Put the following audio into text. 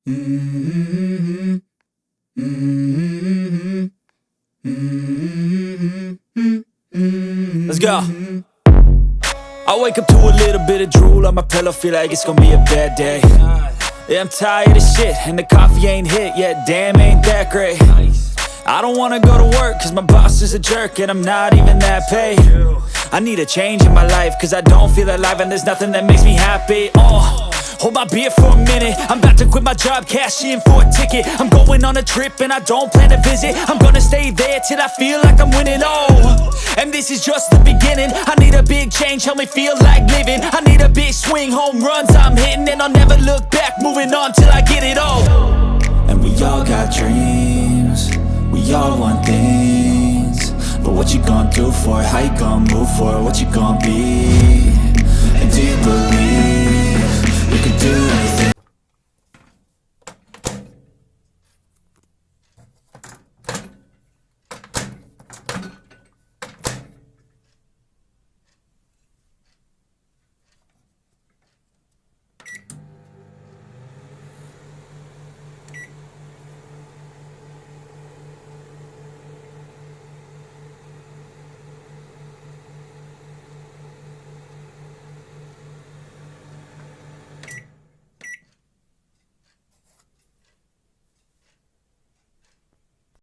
Mm-hmm. Mm-hmm. Mm-hmm. Let's go. I wake up to a little bit of drool on my pillow, feel like it's gonna be a bad day. Yeah, I'm tired of shit, and the coffee ain't hit yet, damn, ain't that great. I don't wanna go to work, cause my boss is a jerk, and I'm not even that paid. I need a change in my life, cause I don't feel alive, and there's nothing that makes me happy. Hold my beer for a minute, I'm about to quit my job, cash in for a ticket. I'm going on a trip and I don't plan to visit. I'm gonna stay there till I feel like I'm winning, and this is just the beginning. I need a big change, help me feel like living. I need a big swing, home runs I'm hitting, and I'll never look back, moving on till I get it all. And we all got dreams, we all want things, but what you gonna do for it? How you gonna move for it? What you gonna be? And do you believe you can do anything?